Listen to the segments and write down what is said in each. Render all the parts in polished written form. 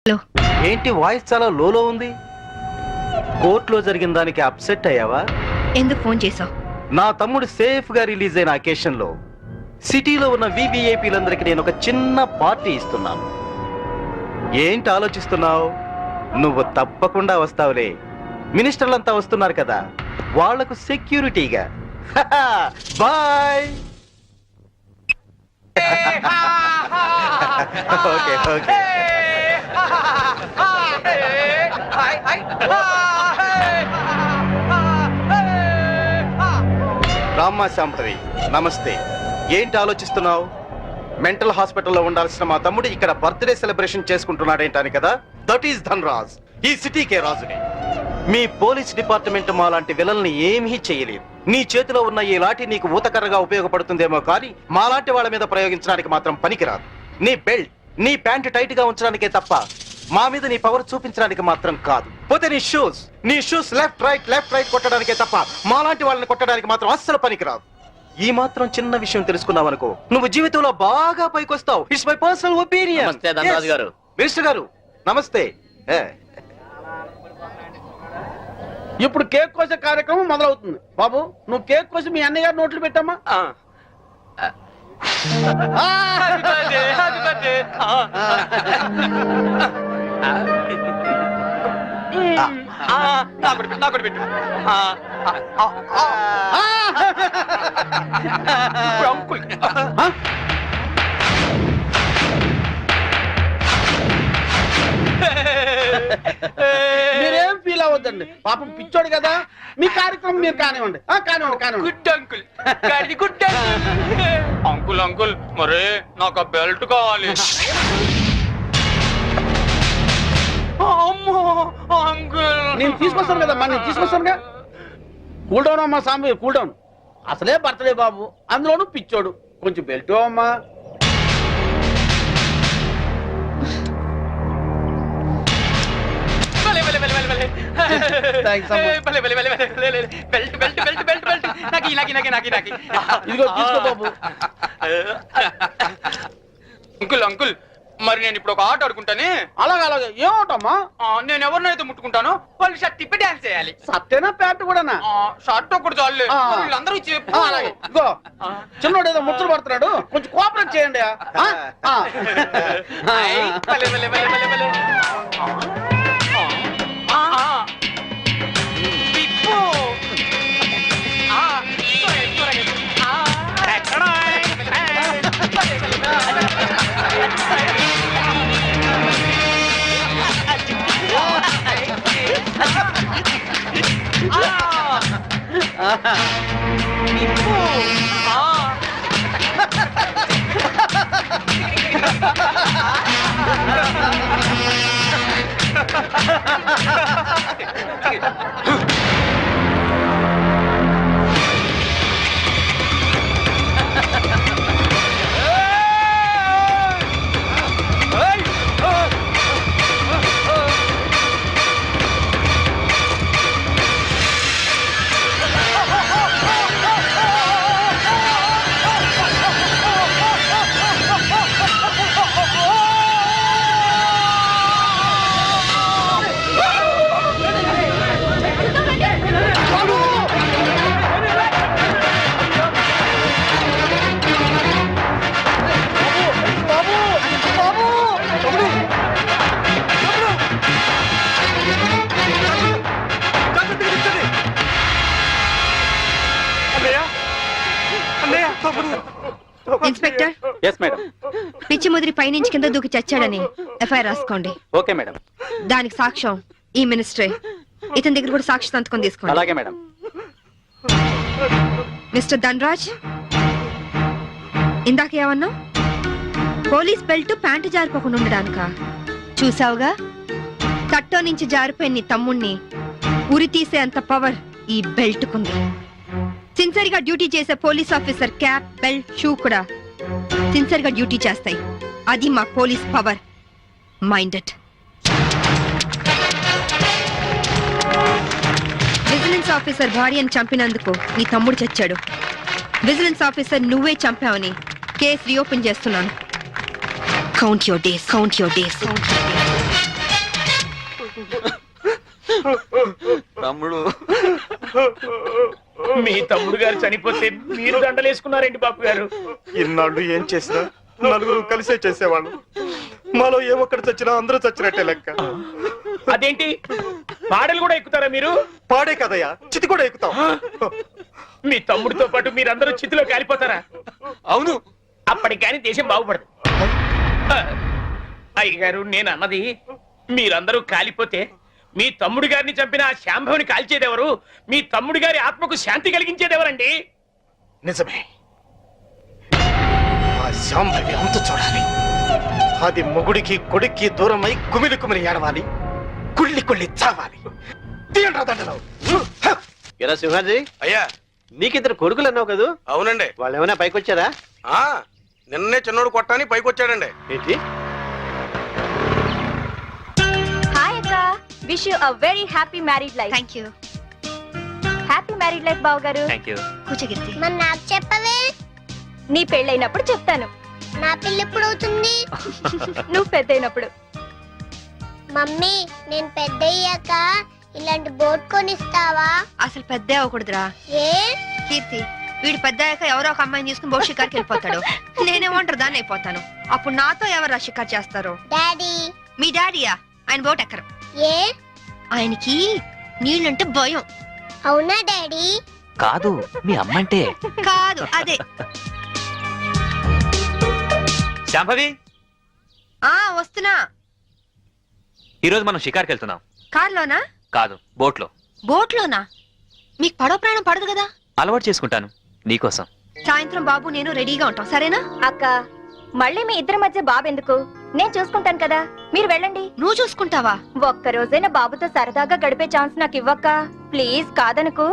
Hello. ఏంటి voice చాలా లోలో ఉంది? కోర్టులో జరిగిన దానికి అప్సెట్ అయ్యావా? ఎందుకు ఫోన్ చేసావు? నా తమ్ముడు సేఫ్ గా రిలీజ్ అయిన అకేషన్ లో సిటీలో ఉన్న వివిఐపీలందరికీ నేను ఒక చిన్న పార్టీ ఇస్తున్నాను. ఏంటి ఆలోచిస్తున్నావు? నువ్వు తప్పకుండా వస్తావులే. మినిస్టర్లంతా వస్తున్నారు కదా, వాళ్లకు సెక్యూరిటీగా. బాయ్. Okay okay. రామ్మా శాంపవి, నమస్తే. ఏంటి ఆలోచిస్తున్నావు? మెంటల్ హాస్పిటల్లో ఉండాల్సిన మా తమ్ముడు ఇక్కడ బర్త్డే సెలబ్రేషన్ చేసుకుంటున్నాడేంటని కదా. దట్ ఈస్ ధన్రాజ్, ఈ సిటీకే రాజుని. మీ పోలీస్ డిపార్ట్మెంట్ మా లాంటి విలన్ని ఏమీ చేయలేదు. నీ చేతిలో ఉన్న ఈ లాఠీ నీకు ఊతకర్రగా ఉపయోగపడుతుందేమో కానీ మాలాంటి వాళ్ళ మీద ప్రయోగించడానికి మాత్రం పనికిరాదు. నీ బెల్ట్, నీ ప్యాంట్ టైట్ గా ఉంచడానికే తప్ప మా మీద నీ పవర్ చూపించడానికి మాత్రం కాదు. పోతే నీ షూస్ లెఫ్ట్ రైట్ కొట్టడానికే తప్ప మాలాంటి వాళ్ళని కొట్టడానికి మాత్రం అస్సలు పనికిరాదు. ఈ మాత్రం చిన్న విషయం తెలుసుకున్నావనుకో, నువ్వు జీవితంలో బాగా పైకొస్తావు. It's my personal opinion. Minister గారు నమస్తే. ఇప్పుడు కేక్ కోసే కార్యక్రమం మొదలవుతుంది. బాబు, నువ్వు కేక్ కోసి మీ అన్నయ్య గారు నోట్లు పెట్టమ్మా. మీరేం ఫీల్ అవ్వద్దండి, పాపం పిచ్చోడు కదా. మీ కార్యక్రమం మీరు కానివ్వండి. Good uncle, good uncle. Uncle మరే నాకు ఆ బెల్ట్ కావాలి. అమ్మో అంకుల్, నేను తీసుకొస్తాను కదమ్మా, నేను తీసుకొస్తానుగా. కూల్ డౌన్ అమ్మా సాంబి, కూల్ డౌన్. అసలే బర్త్డే బాబు, అందులోనూ పిచ్చోడు. కొంచెం బెల్ట్ అమ్మా. ఇదిగో తీసుకో బాబు. అంకుల్ అంకుల్, మరి నేను ఇప్పుడు ఒక ఆట ఆడుకుంటానే. అలాగే ఏమవుతామా? నేను ఎవరినైతే ముట్టుకుంటాను వాళ్ళు షర్ట్ తిప్పి డాన్స్ చేయాలి. సత్తేనా ప్యాంట్ కూడానా? షర్ట్ ఒకటి చాలు, వీళ్ళందరూ చెప్పు. అలాగే. ఇగో చిన్నోడు ఏదో ముచ్చలు పడుతున్నాడు, కొంచెం కోఆపరేట్ చేయండి. ఇన్స్పెక్టర్. Yes madam. పిచ్చి ముదిరి పైనుంచి కింద దూకి చచ్చాడని ఎఫ్ఐఆర్ రాసుకోండి. Okay madam. దానికి సాక్ష్యం ఈ మినిస్టరే. ఇతని దగ్గర కూడా సాక్షి సంతకం తీసుకోండి. అలాగే మేడం. మిస్టర్ ధన్రాజ్, ఇందాక ఏమన్నా? పోలీస్ బెల్ట్ ప్యాంటు జారిపోకుండా ఉండడానికా? చూసావుగా, తట్టో నుంచి జారిపోయిన నీ తమ్ముణ్ణి ఉరి తీసే అంత పవర్ ఈ బెల్ట్ కుంది. సిన్సియర్ గా డ్యూటీ చేసే police officer cap, belt, shoe కూడా సిన్సియర్ గా డ్యూటీ చేస్తాయి. అది మా police power. Minded. Vigilance officer భార్యను చంపినందుకు నీ తమ్ముడు చచ్చాడు. విజిలెన్స్ ఆఫీసర్ నువ్వే చంపావని కేసు రీఓపెన్ చేస్తున్నాను. Count your days, count your days. తమ్ముడు మీ తమ్ముడు గారు చనిపోతే మీరు దండలేసుకున్నారేంటి బాబు గారు? ఇన్నాళ్ళు ఏం చేసినా నలుగురు కలిసే చేసేవాళ్ళు. మాలో ఏ ఒక్కడు చచ్చినా అందరూ చచ్చినట్టే లెక్క. అదేంటి పాడలు కూడా ఎక్కుతారా మీరు? పాడే కదయ్యా, చితి కూడా ఎక్కుతాం. మీ తమ్ముడితో పాటు మీరందరూ చితిలో కాలిపోతారా? అవును. అప్పటికి కానీ దేశం బాగుపడదు. అయ్యగారు, నేను అన్నది మీరందరూ కాలిపోతే మీ తమ్ముడు గారిని చంపిన ఆ శాంభవిని కాల్చేదెవరు? మీ తమ్ముడు గారి ఆత్మకు శాంతి కలిగించేదెవరండి? నిజమే, ఆ శాంభవి అంతు చూడాలి. అది మొగుడికి కొడుక్కి దూరమై కుమిలి కుమిలి ఏడవాలి, కుళ్ళి కుళ్ళి చావాలి. తీయండ్రా దండలు. ఎరా సింహాజీ, అయ్యా. నీకిద్దరు కొడుకులు అన్నావు కదా, అవునండి. వాళ్ళు ఏమైనా పైకి వచ్చారా? ఆ నిన్నే చిన్నోడు కొట్టాని పైకి వచ్చాడండి. ఏంటి? హాయ్ అక్క, wish you a very happy married life. Thank you. Happy married life బావ గారు. Thank you. కూర్చోగిర్తి. మరి నాకు చెప్పవే, నీ పెళ్ళైనప్పుడు చెప్తాను, నా పిల్ల ఎప్పుడు అవుతుంది? నువ్వు పెద్దయినప్పుడు. మమ్మీ, నేను పెద్ద అయ్యాక ఇలాంటి బోట్ కొనిస్తావా? అసలు పెద్ద అవ్వకూడదురా ఏ? కీర్తి. వీడు పెద్ద అయ్యాక ఎవరో ఒక అమ్మాయిని తీసుకుని బోట్ షికార్కి వెళ్ళిపోతాడు. నేనేమంటారు దాన్ని అయిపోతాను. అప్పుడు నాతో ఎవరు షికార్ చేస్తారు? డాడీ. మీ డాడీయా? ఆయన బోట్ ఎక్కరు. ఏ? ఆయనకి నీళ్ళంటే భయం. అవునా డాడీ? కాదు, మీ అమ్మంటే. కాదు, అదే. శాంభవి, వస్తున్నా. ఈరోజు మనం షికార్కి వెళ్తున్నాం. కార్లోనా? కాదు, బోట్లో. బోట్లోనా? మీకు పడవ ప్రాణం పడదు కదా. అలవాటు చేసుకుంటాను నీకోసం. సాయంత్రం బాబు నేను రెడీగా ఉంటాం, సరేనా? అక్క, మళ్ళీ మీ ఇద్దరి మధ్య బాబు ఎందుకు? నేను చూసుకుంటాను కదా, మీరు వెళ్ళండి. నువ్వు చూసుకుంటావా? ఒక్క రోజైనా బాబుతో సరదాగా గడిపే ఛాన్స్ నాకు ఇవ్వక్క ప్లీజ్. కాదనుకు,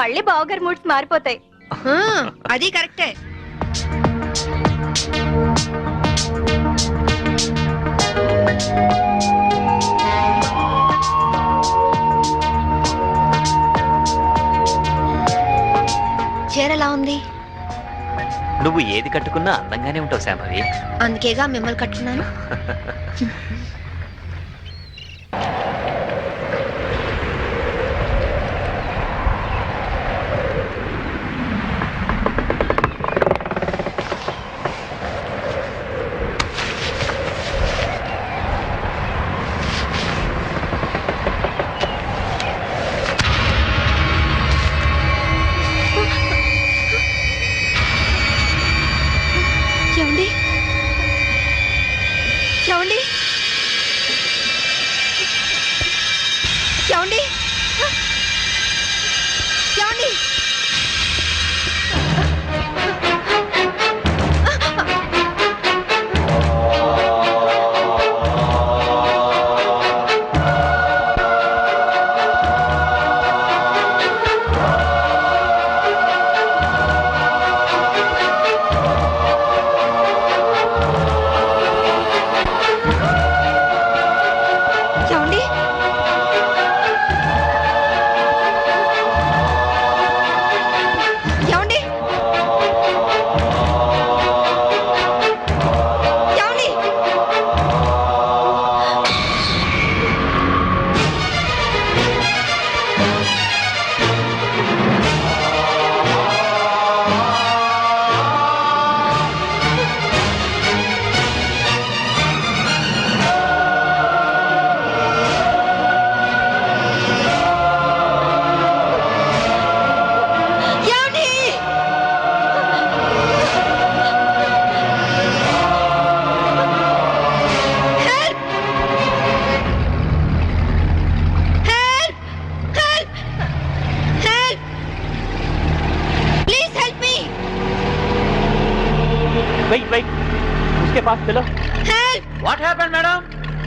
మళ్ళీ బావగారి మూడ్స్ మారిపోతాయి. అది కరెక్టే. చీరలా ఉంది. నువ్వు ఏది కట్టుకున్నా అందంగానే ఉంటావు శాంభవి. అందుకేగా మిమ్మల్ని కట్టుకున్నాను. ఏమండి? ఏమండి? ఏమండి? ఏమండి? ఏమండి? ఏమండి? ఏమండి? ఏమండి? Help! Help! Help! Help! Please help me. Wait wait, उसके पास चलो. Help! What happened madam?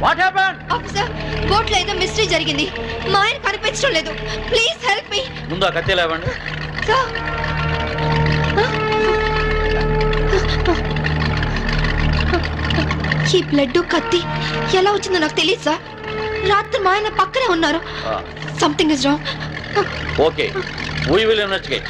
What happened? Officer, బోట్లో ఏదో మిస్టరీ జరిగింది. మా ఆయన కనిపించడం లేదు. ప్లీజ్ హెల్ప్ మీ. ముందు ఆ కత్తి లేవండి. సార్, ఈ బ్లడ్ కత్తి ఎలా వచ్చిందో నాకు తెలియదు సార్. రాత్రి మా ఆయన పక్కనే ఉన్నారు. Something is wrong. Okay, we will investigate.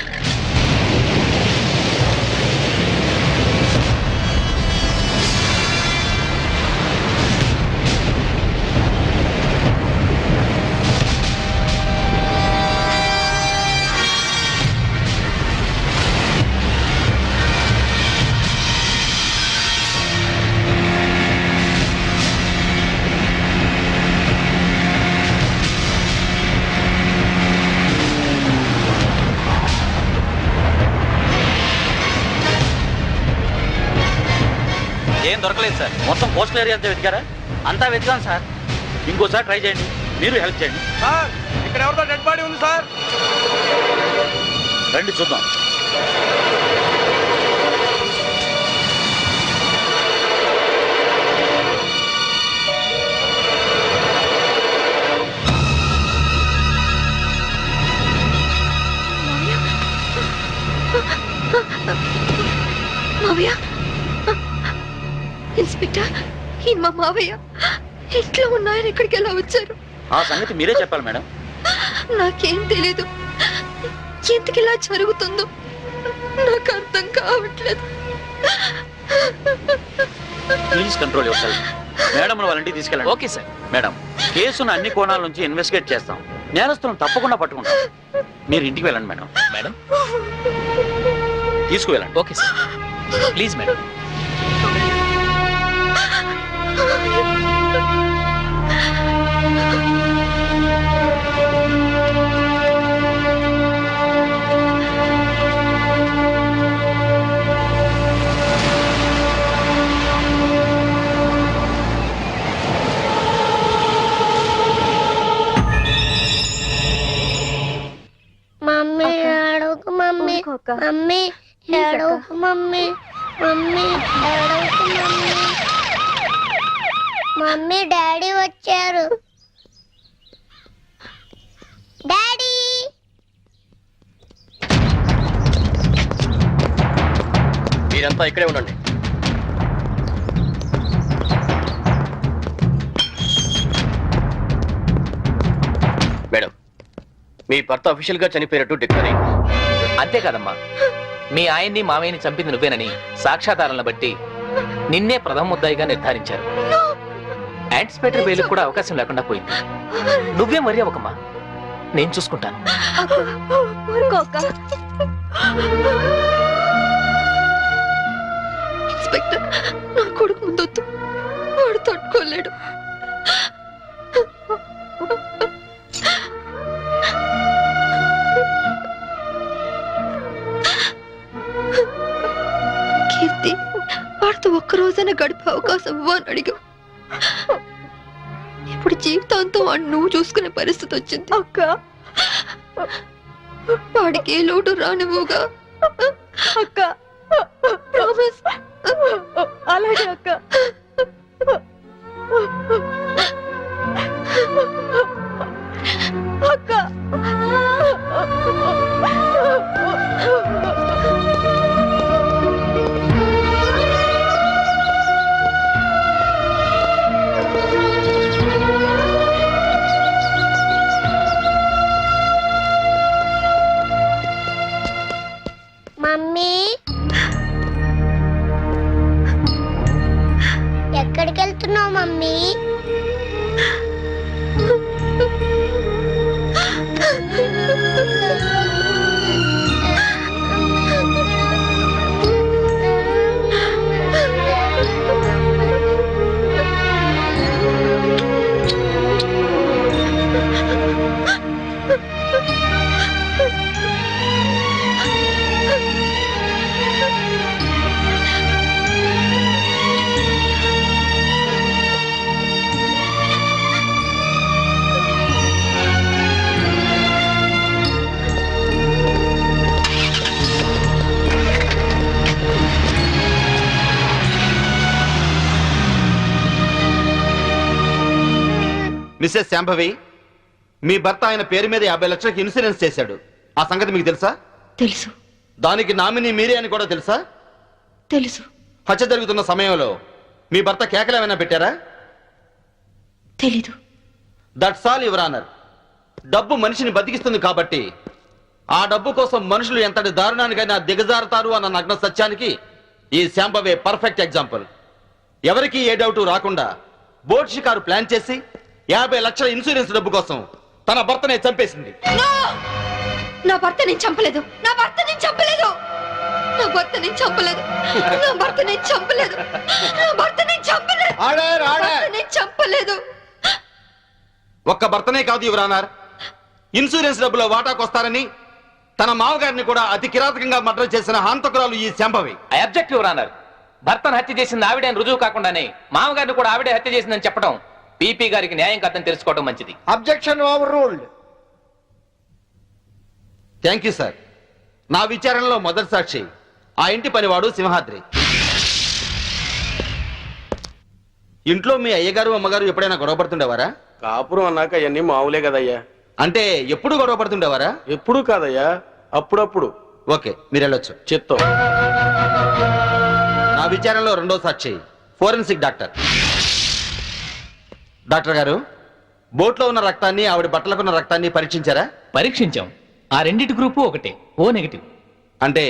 ఏం దొరకలేదు సార్. మొత్తం కోస్టల్ ఏరియా అంతా వెతికారా? అంతా వెతికాం సార్. ఇంకోసారి ట్రై చేయండి, మీరు హెల్ప్ చేయండి. సార్ ఇక్కడ ఎవరితో డెడ్ బాడీ ఉంది సార్. రండి చూద్దాం. మావయ్య, ఇన్స్పెక్టర్, ఈయన మా మావయ్య. ఇంట్లో ఉన్నాయని ఇక్కడికి ఎలా వచ్చారు? ఆ సంగతి మీరే చెప్పాలి మేడం. నాకేం తెలీదు. ఎందుకు ఇలా జరుగుతుందో నాకు అర్థం కావట్లేదు. Please control your self. Madam వాళ్ళ ఇంటికి తీసుకెళ్ళండి. Okay sir. మేడం, కేసును అన్ని కోణాల నుంచి ఇన్వెస్టిగేట్ చేస్తాం. నేరస్తులను తప్పకుండా పట్టుకుంటాం. మీరు ఇంటికి వెళ్ళండి మేడం. మేడం తీసుకువెళ్ళండి. Okay sir. Please madam. Mummy ఏడవకు మమ్మీ. మమ్మీ ఏడవకు మమ్మీ. మమ్మీ ఏడవకు మమ్మీ. మమ్మీ డాడీ వచ్చారు. డాడీ మీరంతా ఇక్కడే ఉండండి. మేడం, మీ భర్త అఫీషియల్ గా చనిపోయినట్టు డిక్లేర్ అయింది. అంతే కదమ్మా, మీ ఆయన్ని మామయ్యని చంపింది నువ్వేనని సాక్ష్యాధారాలను బట్టి నిన్నే ప్రథమ ముద్దాయిగా నిర్ధారించారు. యాంటిసిపేటరీ బెయిల్ కూడా అవకాశం లేకుండా పోయింది. నువ్వే మరీ అవకమ్మా, నేను చూసుకుంటాను. ఇన్స్పెక్టర్, నా కొడుకు ముందొద్దు, వాడు తట్టుకోలేడు. కీర్తి, వాడితో ఒక్కరోజైనా గడిపే అవకాశం ఇవ్వని అడిగా. ఇప్పుడు జీవితాంతం వాడిని నువ్వు చూసుకునే పరిస్థితి వచ్చింది. అక్క, వాడికి ఏ లోటు రానివ్వుగా. అక్క, ప్రామిస్. అలాగే అక్క. అక్క, మమ్మీ ఎక్కడికి వెళ్తున్నావు మమ్మీ? మిస్సెస్ శాంభవి, మీ భర్త ఆయన పేరు మీద 50 లక్షలకు ఇన్సూరెన్స్ చేశాడు. ఆ సంగతి మీకు తెలుసా? తెలుసు. దానికి నామినీ మీరే అని కూడా తెలుసా? తెలుసు. హత్య జరుగుతున్న సమయంలో మీ భర్త కేకలు ఏమైనా పెట్టారా? తెలీదు. That's all your honour. డబ్బు మనిషిని బతికిస్తుంది కాబట్టి ఆ డబ్బు కోసం మనుషులు ఎంతటి దారుణానికైనా దిగజారుతారు అన్న నగ్న సత్యానికి ఈ శాంభవే పర్ఫెక్ట్ ఎగ్జాంపుల్. ఎవరికి ఏ డౌట్ రాకుండా బోట్ షికారు ప్లాన్ చేసి 50 లక్షల ఇన్సూరెన్స్ డబ్బు కోసం తన భర్తనే చంపేసింది. నా భర్త నేను చంపలేదు. నా భర్త నేను చంపలేదు. నా భర్త నేను చంపలేదు. నా భర్త నేను చంపలేదు. నా భర్త నేను చంపలేదు. నేను చంపలేదు. ఒక్క భర్తనే కాదు యువర్ ఆనర్, ఇన్సూరెన్స్ డబ్బులో వాటాకొస్తారని తన మామగారిని కూడా అతి కిరాతకంగా మర్డర్ చేసిన హంతకురాలు ఈ Shambhavi. I object your honour. భర్తను హత్య చేసింది ఆవిడే అని రుజువు కాకుండానే మామగారిని కూడా ఆవిడే హత్య చేసిందని చెప్పడం పీపీ గారికి న్యాయం కాదని తెలుసుకోవడం మంచిది. Objection over ruled. Thank you sir. నా విచారణలో మొదటి సాక్షి ఆ ఇంటి పనివాడు సింహాద్రి. ఇంట్లో మీ అయ్యగారు అమ్మగారు ఎప్పుడైనా గొడవ పడుతుండేవారా? కాపురం అన్నాక అవన్నీ మామూలే కదయ్యా. అంటే ఎప్పుడు గొడవ పడుతుండేవారా? ఎప్పుడు కాదయ్యా, అప్పుడప్పుడు. ఓకే, మీరు వెళ్ళొచ్చు. చిత్తం. నా విచారణలో రెండో సాక్షి ఫోరెన్సిక్ డాక్టర్. డాక్టర్ గారు, బోట్లో ఉన్న రక్తాన్ని ఆవిడ బట్టలకున్న రక్తాన్ని పరీక్షించారా? పరీక్షించాం. ఆ రెండిటి గ్రూపు ఒకటే, ఓ నెగిటివ్. అంటే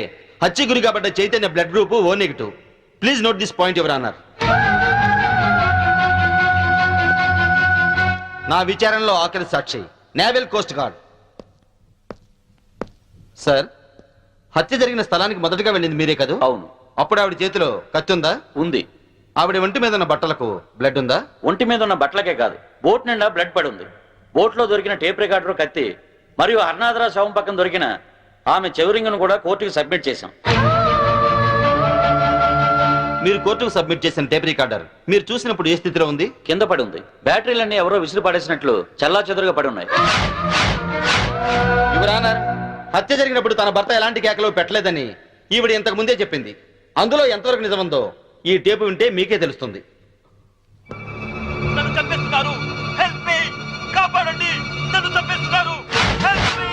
హత్య గురి కాబట్ట Chaitanya blood group O negative. Please note this point your honour. నా విచారణలో ఆఖరి సాక్షి నేవల్ కోస్ట్ గార్డ్. సార్, హత్య జరిగిన స్థలానికి మొదటగా వెళ్ళింది మీరే కదా? అవును. అప్పుడు ఆవిడ చేతిలో కత్తి ఉందా? ఉంది. ఆవిడ ఒంటి మీద ఉన్న బట్టలకు బ్లడ్ ఉందా? ఒంటి మీద ఉన్న బట్టలకే కాదు, బోట్ నిండా బ్లడ్ పడి ఉంది. బోట్ లో దొరికిన టేప్ రికార్డర్, కత్తి మరియు హర్నాథరా శవం పక్కన దొరికిన ఆమె చెవురింగ్ను కూడా కోర్టుకు సబ్మిట్ చేశాం. మీరు కోర్టుకు సబ్మిట్ చేసిన టేప్ రికార్డర్ మీరు చూసినప్పుడు ఏ స్థితిలో ఉంది? కింద పడి ఉంది. బ్యాటరీలన్నీ ఎవరో విసిరి పడేసినట్లు చల్లా చెదురుగా పడి ఉన్నాయి. యువర్ ఆనర్, హత్య జరిగినప్పుడు తన భర్త ఎలాంటి కేకలు పెట్టలేదని ఈవిడ ఇంతకు ముందే చెప్పింది. అందులో ఎంతవరకు నిజముందో ఈ టేపు వింటే మీకే తెలుస్తుంది. నన్ను చంపేస్తున్నారు, హెల్ప్ మీ, కాపాడండి, నన్ను చంపేస్తున్నారు, హెల్ప్ మీ,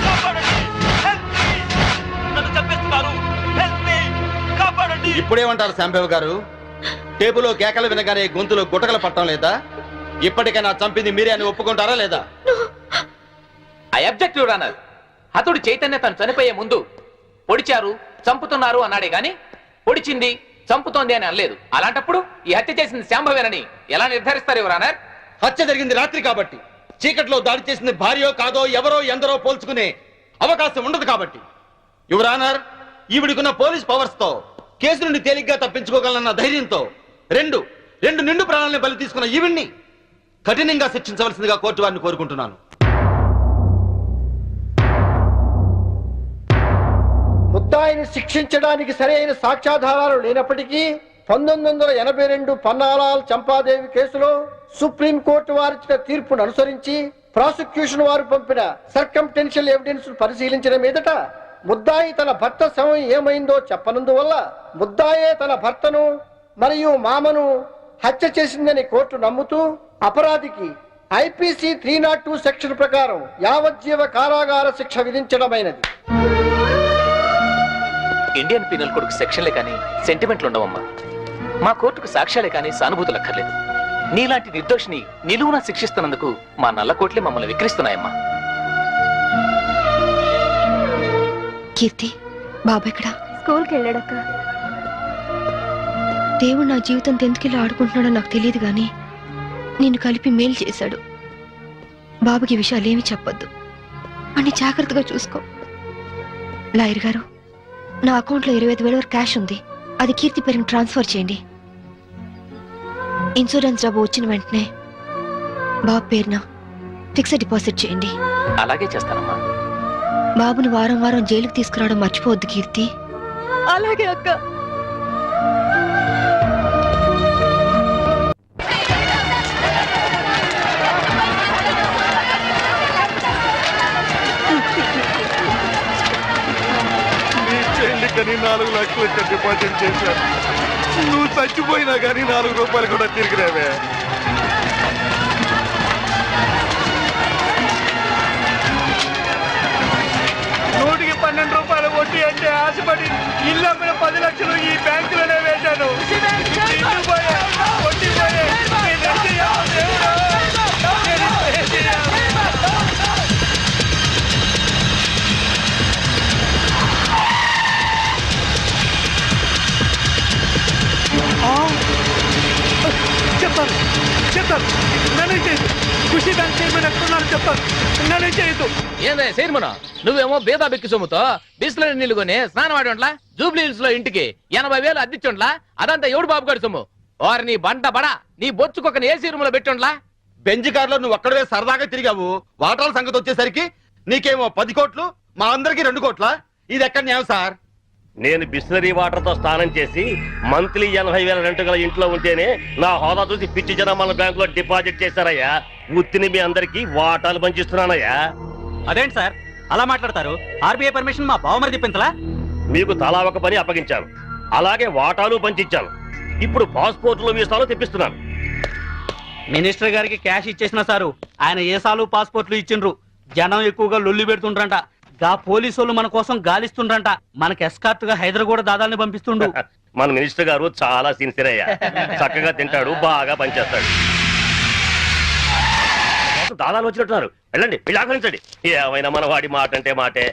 కాపాడండి, హెల్ప్ మీ, నన్ను చంపేస్తున్నారు, హెల్ప్ మీ, కాపాడండి. ఇప్పుడేమంటారు శాంబేవ్ గారు? టేపులో కేకలు వినగానే గొంతులో గుటకలు పట్టడం లేదా? ఇప్పటికైనా చంపింది మీరే అని ఒప్పుకుంటారా లేదా? I object your honour. హతుడు చైతన్య తను చనిపోయే ముందు పొడిచారు, చంపుతున్నారు అన్నాడే గాని పొడిచింది, చంపుతోంది అని అనలేదు. అలాంటప్పుడు ఈ హత్య చేసింది శాంభవేనని ఎలా నిర్ధారిస్తారు యువర్ ఆనర్? హత్య జరిగింది రాత్రి కాబట్టి, చీకట్లో దాడి చేసింది భార్యో కాదో ఎవరో ఎందరో పోల్చుకునే అవకాశం ఉండదు కాబట్టి. యువర్ ఆనర్, ఈవిడికున్న పోలీస్ పవర్స్ తో కేసు నుండి తేలిగ్గా తప్పించుకోగలన్న ధైర్యంతో రెండు నిండు ప్రాణాలను బలి తీసుకున్న ఈవిడ్ని కఠినంగా శిక్షించవలసిందిగా కోర్టు వారిని కోరుకుంటున్నాను. ముద్దాయిని శిక్షించడానికి సరైన సాక్ష్యాధారాలు లేనప్పటికీ 1982 పన్నాలాల్ చంపాదేవి కేసులో సుప్రీంకోర్టు వారిచ్చిన తీర్పును అనుసరించి ప్రాసిక్యూషన్ వారు పంపిన సర్కంటెన్షియల్ ఎవిడెన్స్ పరిశీలించిన మీదట ముద్దాయి తన భర్త శవం ఏమైందో చెప్పనందువల్ల ముద్దాయే తన భర్తను మరియు మామను హత్య చేసిందని కోర్టు నమ్ముతూ అపరాధికి ఐపీసీ 302 సెక్షన్ ప్రకారం యావజ్జీవ కారాగార శిక్ష విధించడమైనది. ఇండియన్ పీనల్ కోడ్కు సెక్షన్లే కానీ సెంటిమెంట్లు ఉండవమ్మా. మా కోర్టుకు సాక్ష్యాలే కానీ సానుభూతులు అక్కర్లేదు. నీలాంటి నిర్దోషిని నిలువునా శిక్షిస్తున్నందుకు మా నల్ల కోట్లే మమ్మల్ని విక్రిస్తున్నాయమ్మా. కీర్తి, బాబు ఎక్కడా? స్కూల్కి వెళ్ళాడక్క. దేవుడు నా జీవితం ఎందుకెళ్ళి ఆడుకుంటున్నాడో నాకు తెలియదు గాని నిన్ను కలిపి మేలు చేశాడు. బాబుకి ఈ విషయాలు ఏమీ చెప్పొద్దు, అన్ని జాగ్రత్తగా చూసుకో. లాయర్ గారు, నా అకౌంట్లో 25,000 వరకు క్యాష్ ఉంది. అది కీర్తి పేరుని ట్రాన్స్ఫర్ చేయండి. ఇన్సూరెన్స్ డబ్బు వచ్చిన వెంటనే బాబు పేరున ఫిక్స్డ్ డిపాజిట్ చేయండి. అలాగే చేస్తానమ్మా. బాబుని వారం వారం జైలుకి తీసుకురావడం మర్చిపోవద్దు కీర్తి. అలాగే అక్క. నీ చెల్లికని 4 లక్షలు డిపాజిట్ చేశాను. నువ్వు చచ్చిపోయినా కానీ 4 రూపాయలు కూడా తిరిగి రావే. నూటికి 12 రూపాయలు వడ్డీ అంటే ఆశపడి ఇల్లు అమ్మిన 10 లక్షలు ఈ బ్యాంకులోనే వేశాను. ఇల్లు పోయే, వడ్డీ పోయే, నేను ఏం చేయాలో దేవుడా? నేను ఏం చేయాలి? చెప్తాను నన్ను చేయదు. ఖుషి బ్యాంక్ చైర్మన్ ఎక్కడున్నాను చెప్తాను. నన్ను చేయదు. ఏందే చైర్మన్, నువ్వేమో బేదా బెక్కి సొమ్ముతో బిస్లరీ నీళ్లు కొని స్నానం ఆడి జూబ్లీ హిల్స్ లో ఇంటికి 80,000 అద్దిచ్చుండ్లా. అదంతా ఎవడు బాబు గారి సొమ్ము? వారు నీ బంట బడా నీ బొచ్చుకొక ఏసీ రూమ్ లో పెట్టుండ్లా. బెంజ్ కార్లో నువ్వు ఒక్కడవే సరదాగా తిరిగావు. వాటాల సంగతి వచ్చేసరికి నీకేమో 10 కోట్లు, మా అందరికి 2 కోట్ల. ఇది ఎక్కడ న్యాయం సార్? నేను బిస్లరీ వాటర్ తో స్నానం చేసి మంత్లీ 80,000 రెంట్ గల ఇంట్లో ఉంటేనే నా హోదా చూసి పిచ్చి జనం మన బ్యాంకులో డిపాజిట్ చేశారయ్యా. ఉత్తిని మీ అందరికి వాటాలు పంచిస్తున్నానయ్యా. అదేంటి సార్ అలా మాట్లాడతారు? ఆర్బీఐ పర్మిషన్ మా బావమరిది పెంచలా? మీకు తలా ఒక పని అప్పగించాను, అలాగే వాటాలు పంచిచ్చాను. ఇప్పుడు పాస్పోర్ట్లు వీసాలు తెప్పిస్తున్నాను. మినిస్టర్ గారికి క్యాష్ ఇచ్చేసిన సారు, ఆయన ఏసాలు పాస్పోర్ట్లు ఇచ్చిండ్రు. జనం ఎక్కువగా లొల్లి పెడుతుండ్రంట. గా పోలీసు వాళ్ళు మన కోసం గాలిస్తుండ్రంట. మనకి ఎస్కార్ట్ గా హైదరాబాద్ దాదాల్ని పంపిస్తుండు. మన మినిస్టర్ గారు చాలా సిన్సియర్ అయ్యా. చక్కగా తింటాడు, బాగా పనిచేస్తాడు. దాదాలు వచ్చినట్టున్నారు, వెళ్ళండి, వెళ్ళి ఆహ్వానించండి. ఏమైనా మన వాడి మాట అంటే మాటే.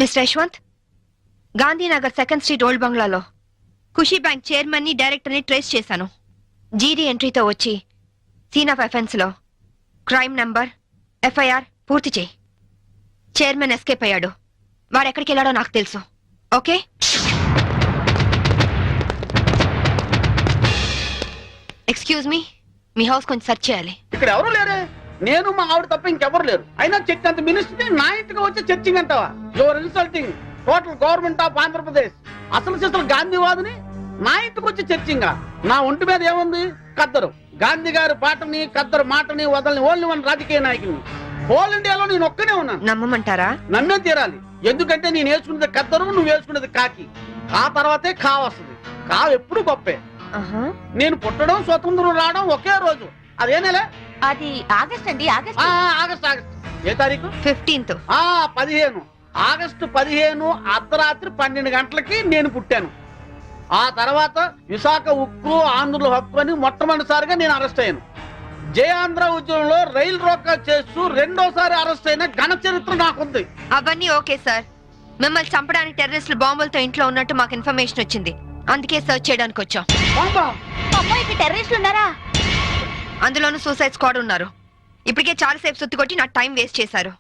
Mister Yashwant, Gandhinagar 2nd street old బంగ్లాలో ఖుషీ బ్యాంక్ చైర్మన్ ని డైరెక్టర్ ని ట్రేస్ చేశాను. జీడీ ఎంట్రీతో వచ్చి సీన్ ఆఫ్ అఫెన్స్ లో క్రైమ్ నంబర్ ఎఫ్ఐఆర్ పూర్తి చేయి. చైర్మన్ ఎస్కేప్ అయ్యాడు. వాడు ఎక్కడికి వెళ్ళాడో నాకు తెలుసు. ఓకే? ఎక్స్క్యూజ్ మీ, మీ హౌస్ కొంచెం సెర్చ్ చేయాలి. ఇక్కడ ఎవరు లేరే, నేను మా ఆవిడ తప్ప ఇంకెవరు లేరు. అయినా చర్చ్ అంత మినిస్టర్ నా ఇంటికి వచ్చి చర్చింగ్ అంటావా? Your insulting total government of Andhra Pradesh. అసలు గాంధీవాదిని నా ఇంటికి వచ్చి చర్చింగా? నా ఒంటి మీద ఏముంది? కద్దరు. గాంధీ గారి పాటని కద్దరు మాటని వదలని ఓన్లీ వన్ రాజకీయ నాయకుని. హోల్ ఇండియాలో నేను ఒక్కనే ఉన్నాను. నమ్మమంటారా? నమ్మే తీరాలి. ఎందుకంటే నేను వేసుకున్నది కద్దరు, నువ్వు వేసుకున్నది కాకి. ఆ తర్వాతే కా వస్తుంది. కా ఎప్పుడు గొప్పే. నేను పుట్టడం, స్వతంత్రం రావడం ఒకే రోజు. అదే నెల? అది ఆగస్ట్ అండి. ఆగస్ట్. ఆగస్ట్. ఏ తారీఖు? 15th. 15. ఆగస్టు 15 అర్ధరాత్రి 12 గంటలకి నేను పుట్టాను. ఆ తర్వాత విశాఖ ఉక్కు, ఆంధ్రుల హక్కు అని మొట్టమొదటిసారిగా నేను అరెస్ట్ అయ్యాను. జయాంధ్ర ఉద్యమంలో రైలు రోకా చేస్తూ రెండోసారి అరెస్ట్ అయిన ఘన చరిత్ర నాకుంది. అవన్నీ ఓకే సార్. మిమ్మల్ని చంపడానికి టెర్రరిస్టులు బాంబులతో ఇంట్లో ఉన్నట్టు మాకు ఇన్ఫర్మేషన్ వచ్చింది. అందుకే సర్చ్ చేయడానికి వచ్చాం. అమ్మాయికి టెర్రరిస్టులు ఉన్నారా? అందులోనూ సూసైడ్ స్క్వాడ్ ఉన్నారు. ఇప్పటికే చాలాసేపు సుత్తి కొట్టి నా టైం వేస్ట్ చేశారు.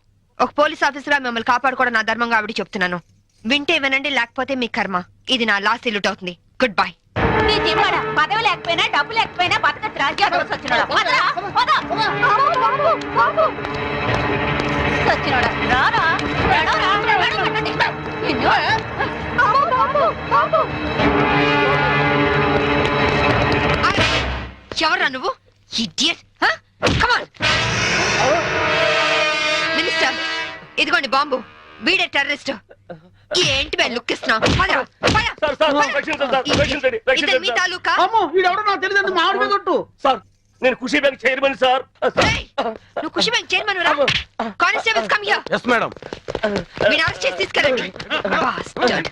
ఒక పోలీస్ ఆఫీసర్ గా మిమ్మల్ని కాపాడుకోవడం నా ధర్మంగా ఆవిడ చెప్తున్నాను. వింటే వినండి, లేకపోతే మీ కర్మ. ఇది నా లాస్ట్ ఇల్లుట్ అవుతుంది. Good bye. నీ జిమ్మడా పదవి లేకపోయినా డబ్బు లేకపోయినా బతకచ్చు. రాజ్యాలు సచ్చినోడా సచ్చినోడా రారా. ఎవరా నువ్వు ఇడియట్ కమాన్ మినిస్టర్ ఇదిగోండి బాంబు వీడే టెర్రరిస్ట్ ఏంటి బే లుక్ ఇస్తున్నావు మీ తాలూకా అమ్మో వీడెవడో నాకు తెలియదు మామిడి మీద కొట్టు సార్ నేను ఖుషీ బ్యాంక్ చైర్మన్ సార్ ఏయ్, నువ్వు ఖుషి బ్యాంక్ చైర్మన్ రా constables come here yes madam. మీరు అరెస్ట్ చేసి తీసుకెళ్ళండి Bastard.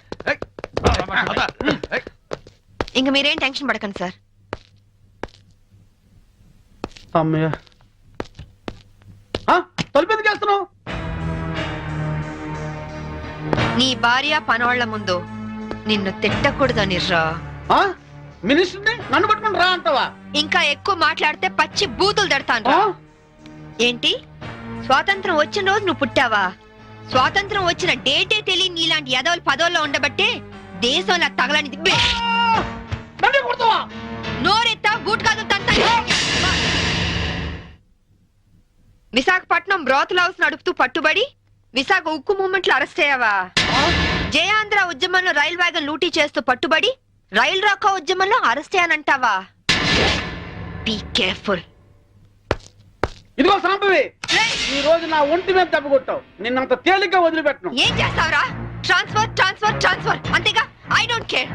ఇంక మీరేం టెన్షన్ పడకండి సార్ అమ్మయ్య తలుపు ఎందుకు వేస్తున్నావు నీ భార్య పనవాళ్ల ముందు నిన్ను తిట్టకూడదని రా మినిస్టర్ని నన్ను పట్టుకుని రా అంటావా ఇంకా ఎక్కువ మాట్లాడితే పచ్చి బూతులు తిడతాను రా ఏంటి స్వాతంత్రం వచ్చిన రోజు నువ్వు పుట్టావా స్వాతంత్రం వచ్చిన డేటే తెలియని నీలాంటి యదవులు పదవుల్లో ఉండబట్టే దేశంలో తగలనిది బే. నన్ను కొడతావా నోరెత్తా బూట్ కాదు తంత విశాఖపట్నం బ్రోతల్ హౌస్ నడుపుతూ పట్టుబడి విశాఖ ఉక్కు మూమెంట్ లో అరెస్ట్ అయ్యావా జయాంధ్ర ఉద్యమంలో రైల్ వ్యాగన్ లూటీ చేస్తూ పట్టుబడి రైల్ రాకా ఉద్యమంలో అరెస్ట్ అయ్యానంటావా బీ కేర్ఫుల్ ఇదిగో సాంబవి ఈ రోజు నా ఒంటి మీద దెబ్బ కొట్టావు నిన్నంత తేలిగ్గా వదిలిపెట్టను ఏం చేస్తావురా ట్రాన్స్ఫర్ ట్రాన్స్ఫర్ ట్రాన్స్ఫర్ అంతేగా ఐ డోంట్ కేర్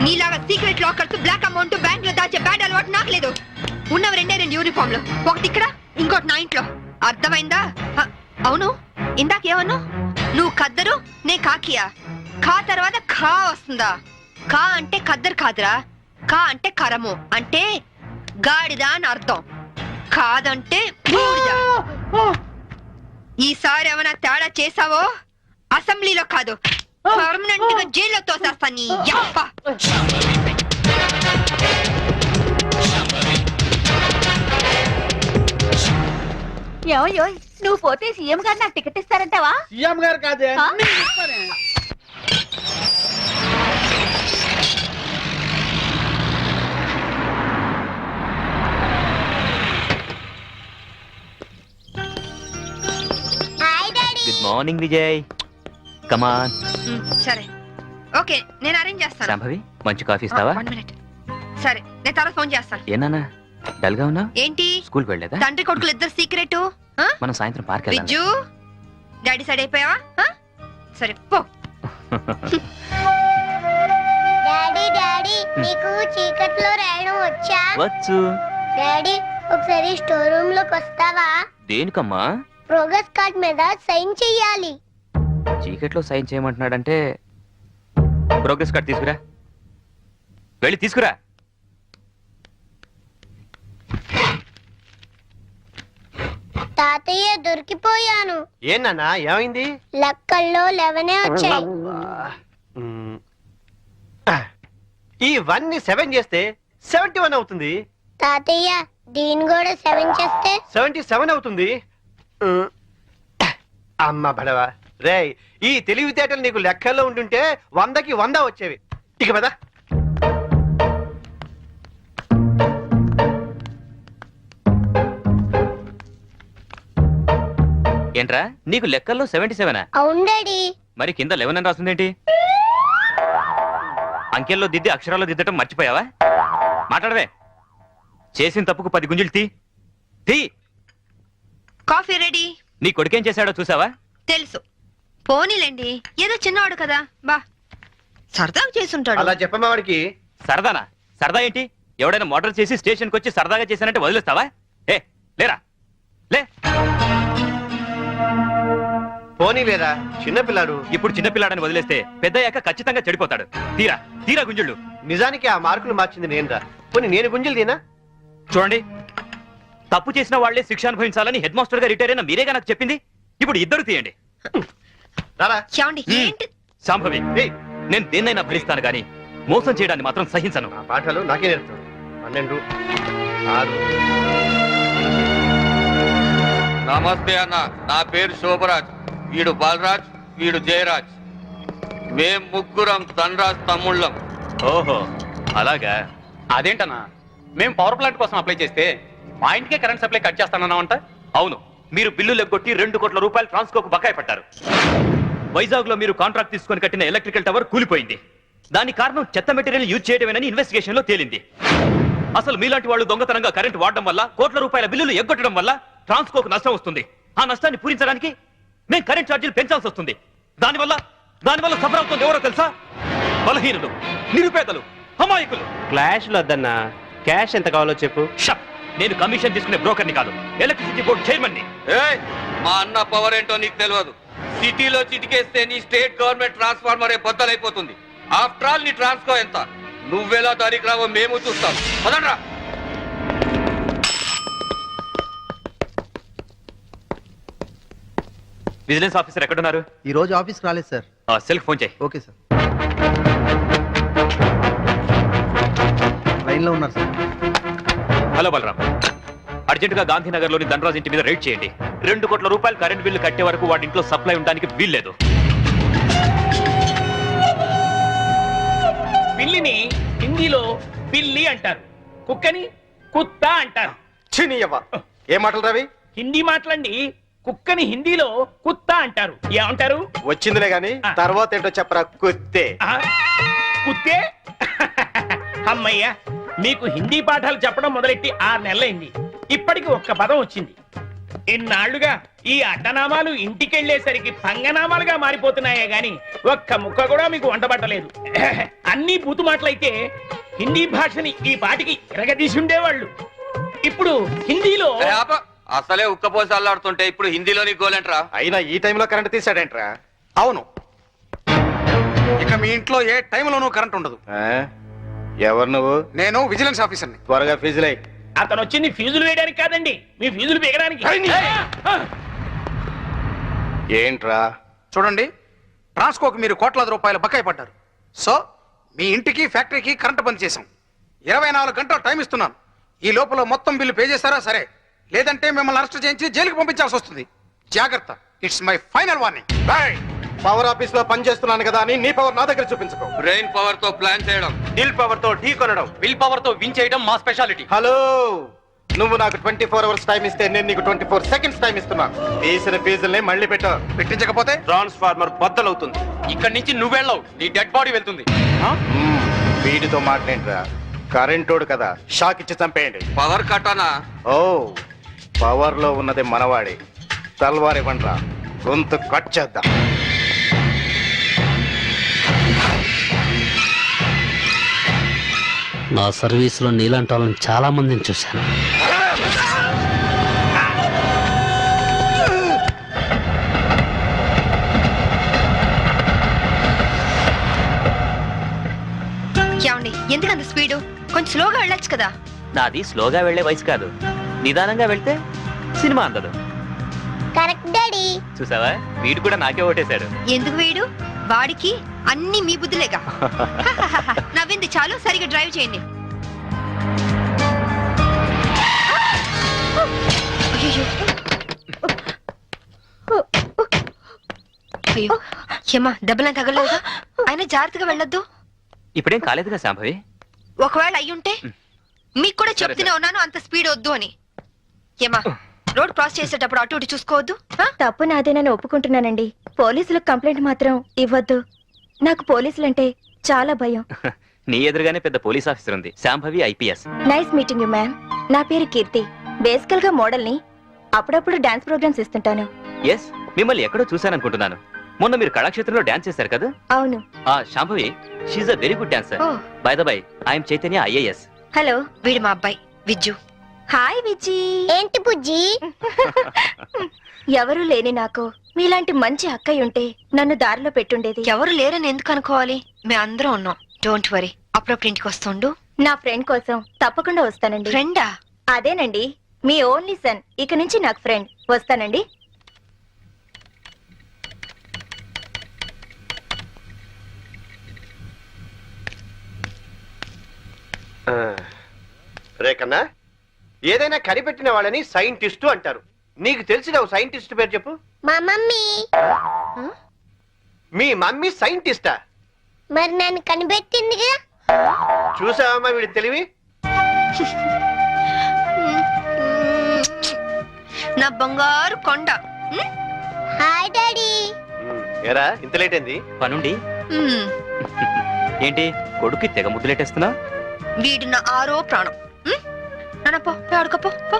నీలాగా secret lockers black amount bank లో దాచే బ్యాడ్ అలవాటు నాకు లేదు ఉన్నవి రెండే 2 యూనిఫామ్లు ఒకటి ఇక్కడ ఇంకోటి నా ఇంట్లో అర్థమైందా అవును ఇందాకేమన్నా నువ్వు కద్దరు నే కాకియా ఖా తర్వాత ఖా వస్తుందా ఖా అంటే ఖద్దరు కాదురా ఖా అంటే కరము అంటే గాడిద అని అర్థం కాదంటే బూడిద ఈసారి ఏమైనా తేడా చేసావో అసెంబ్లీలో కాదు పర్మనెంట్ గా జైల్లో తోసేస్తా నీ యప్ప ఏమయ్యో నువ్వు పోతే సీఎం గారు నాకు టికెట్ ఇస్తారంటావా సీఎం గారు కాదే ఆ? నేను ఇస్తానే. Hi daddy. Good morning Vijay come on సరే ఓకే నేను అరేంజ్ చేస్తాను శాంభవి మంచి కాఫీ ఇస్తావా 1 minute సరే నేను తర్వాత ఫోన్ చేస్తాను ఏనా డల్ గా ఉన్నా ఏంటి స్కూల్ కి వెళ్ళలేదా తండ్రి కొడుకులు ఇద్దరు సీక్రెట్ మనం సాయంత్రం పార్క్ వెళ్దాం విజ్జు డాడీ సైడ్ అయిపోయావా సరే పో డాడీ డాడీ నీకు చీకట్లో రాయడం వచ్చా? వచ్చు డాడీ ఒకసారి స్టోర్ రూమ్ లోకి వస్తావా? దేనికమ్మా ప్రోగ్రెస్ కార్డ్ మీద సైన్ చెయ్యాలి. చీకట్లో సైన్ చేయమంటున్నాడంటే ప్రోగ్రెస్ కార్డ్ తీసుకురా వెళ్ళి తీసుకురా తాతయ్య దొరికిపోయాను. ఏనా ఏమైంది? లెక్కల్లో 11 వచ్చాయి. ఇవన్నీ 7 చేస్తే 71 అవుతుంది. తాతయ్య దీని కూడా 7 చేస్తే 77 అవుతుంది. అమ్మ బడవా రేయ్, ఈ తెలివితేటలు నీకు లెక్కల్లో ఉంటుంటే 100కి 100 వచ్చేవి. ఇక పద. ఏంట్రా నీకు లెక్కల్లో 77 అవును డాడీ. మరి కింద 11 అని రాస్తుందేంటి అంకెల్లో దిద్ది అక్షరాల్లో దిద్దటం మర్చిపోయావా మాట్లాడవే చేసిన తప్పుకు 10 గుంజులు తీ కాఫీ రెడీ నీ కొడుకేం చేశాడో చూసావా తెలుసు పోనీలేండి ఏదో చిన్నవాడు కదా బా సరదాగా చేసుంటాడు అలా చెప్పమ్మా వాడికి. సరదానా సరదా ఏంటి ఎవడైనా మోటార్ చేసి స్టేషన్కి వచ్చి సరదాగా చేశానంటే వదిలేస్తావా ఏ లేరా లే పోనీ లేదా చిన్నపిల్లాడు. ఇప్పుడు చిన్నపిల్లాడని వదిలేస్తే పెద్దయ్యాక ఖచ్చితంగా చెడిపోతాడు తీరా తీరా గుంజుళ్ళు నిజానికి ఆ మార్కులు మార్చింది నేనురా. పోనీ నేను గుంజలు తీనా? చూడండి తప్పు చేసిన వాళ్లే శిక్ష అనుభవించాలని హెడ్ మాస్టర్ గా రిటైర్ అయిన మీరేగా నాకు చెప్పింది ఇప్పుడు ఇద్దరు తీయండి రారా. ఏమండి ఏంటి శాంభవి ఏయ్, నేను దేన్నైనా భరిస్తాను గాని మోసం చేయడాన్ని మాత్రం సహించను ఆ పాఠాలు నాకే నేర్పుతాను. 12, 6. నమస్తే అన్న, నా పేరు శోభరాజ్, వీడు బాలరాజ్, వీడు జయరాజ్. మేం ముగ్గురం ధనరాజ్ తమ్ముళ్ళం. ఓహో అలాగా అదేంటన్నా మేము పవర్ ప్లాంట్ కోసం అప్లై చేస్తే మా ఇంటికే కరెంట్ సప్లై కట్ చేస్తానన్నావంట. అవును మీరు బిల్లు ఎగ్గొట్టి 2 కోట్ల రూపాయలు ట్రాన్స్కోకు బకాయి పట్టారు వైజాగ్ లో మీరు కాంట్రాక్ట్ తీసుకొని కట్టిన ఎలక్ట్రికల్ టవర్ కూలిపోయింది దాని కారణం చెత్త మెటీరియల్ యూజ్ చేయడమేనని ఇన్వెస్టిగేషన్ లో తేలింది అసలు మీలాంటి వాళ్ళు దొంగతనంగా కరెంట్ వాడడం వల్ల కోట్ల రూపాయల బిల్లులు ఎగ్గొట్టడం వల్ల ట్రాన్స్కోకు నష్టం వస్తుంది. ఆ నష్టాన్ని పూరించడానికి మేము కరెంట్ ఛార్జీలు పెంచాల్సి వస్తుంది. దానివల్ల సఫర్ అవుతుంది ఎవరో తెలుసా? బలహీనులు, నిరుపేదలు, అమాయకులు. క్లాష్ వద్దన్నా, క్యాష్ ఎంత కావాలో చెప్పు. షప్! నేను కమిషన్ తీసుకునే బ్రోకర్ని కాదు, ఎలక్ట్రిసిటీ బోర్డు చైర్మన్ని. మా అన్న పవర్ ఏంటో నీకు తెలియదు. సిటీలో చిటికేస్తే నీ స్టేట్ గవర్నమెంట్ ట్రాన్స్ఫార్మర్ బద్దలైపోతుంది. ఆఫ్టర్ ఆల్ నీ ట్రాన్స్కో ఎంత? నువ్వెలా తారీఖు రావో మేము చూస్తాం. పదండ్రా. విజిలెన్స్ ఆఫీసర్ ఎక్కడున్నారు? ఈ రోజు ఆఫీస్కి రాలేదు సార్. సెల్కి ఫోన్ చేయి. Okay sir. లైన్లో ఉన్నారు సార్. హలో బలరాం, అర్జెంటుగా గాంధీనగర్ లోని ధనరాజ్ ఇంటి మీద రైడ్ చేయండి. 2 కోట్ల రూపాయలు కరెంట్ బిల్లు కట్టే వరకు వాడి ఇంట్లో సప్లై ఉండడానికి వీల్లేదు. పిల్లిని హిందీలో పిల్లి అంటారు, కుక్కని కుత్తా అంటారు. చినియవ్వ, ఏ మాటలు రవి? హిందీ మాటలండి. కుక్కని హిందీలో కుత్తా అంటారు. ఏమంటారు? వచ్చిందిలే గాని తర్వాత ఏంటో చెప్పరా కుత్తే. కుత్తే? అమ్మయ్యా, మీకు హిందీ పాఠాలు చెప్పడం మొదలెట్టి 6 నెలలైంది. ఇప్పటికి ఒక్క పదం వచ్చింది. ఇన్నాళ్లుగా ఈ అడ్డనామాలు ఇంటికెళ్లేసరికి పంగనామాలుగా మారిపోతున్నాయే గాని ఒక్క ముక్క కూడా మీకు వంటబట్టలేదు. అన్ని బూతు మాటలైతే హిందీ భాషని ఈ పాటికి ఎరగదీసి ఉండేవాళ్ళు. ఇప్పుడు హిందీలో అసలే ఉక్కపోసి అల్లాడుతుంటే ఇప్పుడు హిందీలోని గోలేంట్రా? అయినా ఈ టైంలో కరెంట్ తీసాడేంట్రా? అవును, ఇక మీ ఇంట్లో ఏ టైంలోనూ కరెంట్ ఉండదు. ఎవరు నువ్వు? నేను విజిలెన్స్ ఆఫీసర్ని. త్వరగా ఫీజులై. అతను వచ్చింది ఫీజులు వేయడానికి కాదండి, మీ ఫీజులు పీకడానికి. ఏంట్రా? చూడండి, ట్రాన్స్కోకి మీరు కోట్లాది రూపాయలు బకాయి పడ్డారు. సో మీ ఇంటికి ఫ్యాక్టరీకి కరెంట్ బంద్ చేశాం. 24 గంటలు టైం ఇస్తున్నాను. ఈ లోపల మొత్తం బిల్లు పే చేస్తారా సరే, లేదంటే మిమ్మల్ని అరెస్ట్ చేయించి జైలుకి పంపించాల్సి వస్తుంది. జాగ్రత్త, it's my final warning. Power office లో పని చేస్తున్నాను కదా అని నీ పవర్ నా దగ్గర చూపించుకో. బ్రెయిన్ పవర్ తో ప్లాన్ చేయడం, దిల్ పవర్ తో ఢీ కొనడం, విల్ పవర్ తో విన్ చేయడం మా స్పెషాలిటీ. హలో, నువ్వు నాకు 24 అవర్స్ టైం ఇస్తే నేను నీకు 24 సెకండ్స్ టైం ఇస్తున్నాను. తీసిన ఫీజుల్ని మళ్ళీ పెట్టించకపోతే ట్రాన్స్ఫార్మర్ బద్దలవుతుంది. ఇక్కడి నుంచి నువ్వు వెళ్ళవు, నీ డెడ్ బాడీ వెళ్తుంది. వీడితో మాట్లాడరా, కరెంటోడు కదా, షాక్ ఇచ్చి చంపేయండి. పవర్ కట్టానా? ఓ, పవర్ లో ఉన్నది మనవాడే. తల్వార్ ఇవ్వండిరా, గొంతు కట్ చేద్దాం. నా సర్వీసులో నీలాంటి వాళ్ళని చాలా మందిని చూశాను. ఏమండి, ఎందుకు అంత స్పీడు? కొంచెం స్లోగా వెళ్ళొచ్చు కదా. నాది స్లోగా వెళ్లే వయసు కాదు, నిదానంగా వెళ్తే సినిమా అందదు. Correct daddy. చూసావా, వీడు కూడా నాకే ఓటేశాడు. ఎందుకు వీడు? వాడికి అన్ని మీ బుద్ధులేగా. నవ్వింది చాలు, సరిగా డ్రైవ్ చేయండి. అయ్యో అయ్యో, ఏమా దెబ్బలేం తగలేదా? అయినా జాగ్రత్తగా వెళ్ళొద్దు. ఇప్పుడేం కాలేదుగా శాంభవి. ఒకవేళ అయ్యుంటే మీకు కూడా చెప్తూనే ఉన్నాను అంత స్పీడ్ వద్దు అని. ఏమా, రోడ్ క్రాస్ చేసేటప్పుడు అటు ఇటు చూసుకోవద్దు. తప్పు నాదేనని ఒప్పుకుంటున్నానండి. పోలీసులకు కంప్లైంట్ మాత్రం ఇవ్వద్దు. నాకు పోలీసులంటే చాలా భయం. నీ ఎదురుగానే పెద్ద పోలీస్ ఆఫీసర్ ఉంది, Shambhavi IPS. Nice meeting you ma'am. నా పేరు కీర్తి. బేసికల్ గా మోడల్ ని. అప్పుడప్పుడు డాన్స్ ప్రోగ్రామ్స్ ఇస్తుంటాను. ఎస్, మిమ్మల్ని ఎక్కడో చూశాననుకుంటున్నాను. మొన్న మీరు కళాక్షేత్రంలో డాన్స్ చేశారు కదా? అవును. Shambhavi, she's a very good dancer. By the by, I'm Chaitanya IAS. Hello, వీడు మా అబ్బాయి విజ్జు. హాయ్ విజ్జి. ఏంటి బుజ్జి? ఎవరు లేని నాకు మీలాంటి మంచి అక్కయ్య ఉంటే నన్ను దారిలో పెట్టుండేది. ఎవరు లేరని ఎందుకు అనుకోవాలి? మేము అందరం ఉన్నాం. Don't worry. అప్పుడప్పుడు ఇంటికి వస్తుండు. నా ఫ్రెండ్ కోసం తప్పకుండా వస్తానండి. ఫ్రెండా? అదేనండి, మీ ఓన్లీ సన్. ఇక నుంచి నాకు ఫ్రెండ్. వస్తానండి. రేకన్నా, ఏదైనా కనిపెట్టిన వాళ్ళని సైంటిస్టు అంటారు. నీకు తెలిసిన సైంటిస్ట్ పేరు చెప్పు. మా మమ్మీ. మీ మమ్మీ సైంటిస్టా? మరి నన్ను కనిపెట్టిందిగా. చూసావమ్మా వీడి తెలివి. నా బంగారు కొండ. Hi daddy. ఎరా ఇంత లేట్ అయింది? పనుండి. ఏంటి కొడుక్కి తెగ ముద్దులెట్టేస్తున్నా? వీడు నా ఆరో ప్రాణం. నాన్న పో ఆడుకోపో పో.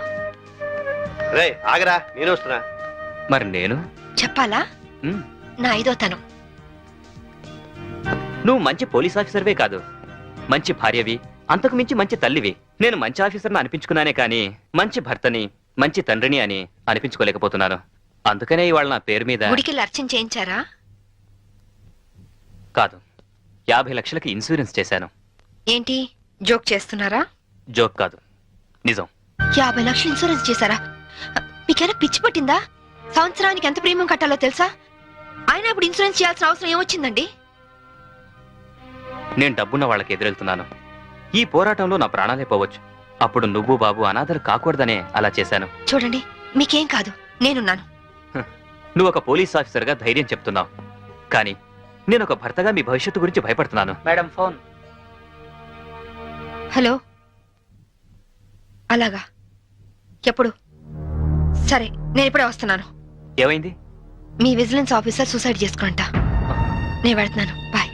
రే ఆగరా నేను వస్తున్నా. మరి నేను చెప్పాలా? ఉమ్, నా 5వ తనం. నువ్వు మంచి పోలీస్ ఆఫీసర్వే కాదు, మంచి భార్యవి, అంతకు మించి మంచి తల్లివి. నేను మంచి ఆఫీసర్ని అనిపించుకున్నానే కానీ మంచి భర్తని, మంచి తండ్రిని అని అనిపించుకోలేకపోతున్నాను. అందుకనే ఇవాళ నా పేరు మీద గుడికి అర్చన చేయించారా? కాదు, 50 లక్షలకి ఇన్సూరెన్స్ చేశాను. ఏంటి జోక్ చేస్తున్నారా? జోక్ కాదు, నిజం. 50 లక్షలు ఇన్సూరెన్స్ చేశారా? మీకేనా పిచ్చి పట్టిందా? సంవత్సరానికి ఎంత ప్రీమియం కట్టాలో తెలుసా? ఆయన ఇప్పుడు ఇన్సూరెన్స్ చేయాల్సిన అవసరం ఏమొచ్చిందండి? నేను డబ్బున్న వాళ్ళకి ఎదురెళ్తున్నాను. ఈ పోరాటంలో నా ప్రాణాలే పోవచ్చు. అప్పుడు నువ్వు బాబు అనాథలు కాకూడదనే అలా చేశాను. చూడండి, మీకేం కాదు, నేనున్నాను. నువ్వు ఒక పోలీస్ ఆఫీసర్గా ధైర్యం చెప్తున్నావు, కానీ నేను ఒక భర్తగా మీ భవిష్యత్తు గురించి భయపడుతున్నాను. Madam phone. హలో, అలాగా? ఎప్పుడు? సరే, నేను ఇప్పుడే వస్తున్నాను. ఏమైంది? మీ విజిలెన్స్ ఆఫీసర్ సూసైడ్ చేసుకునంట. నేను వెళ్తున్నాను, బాయ్.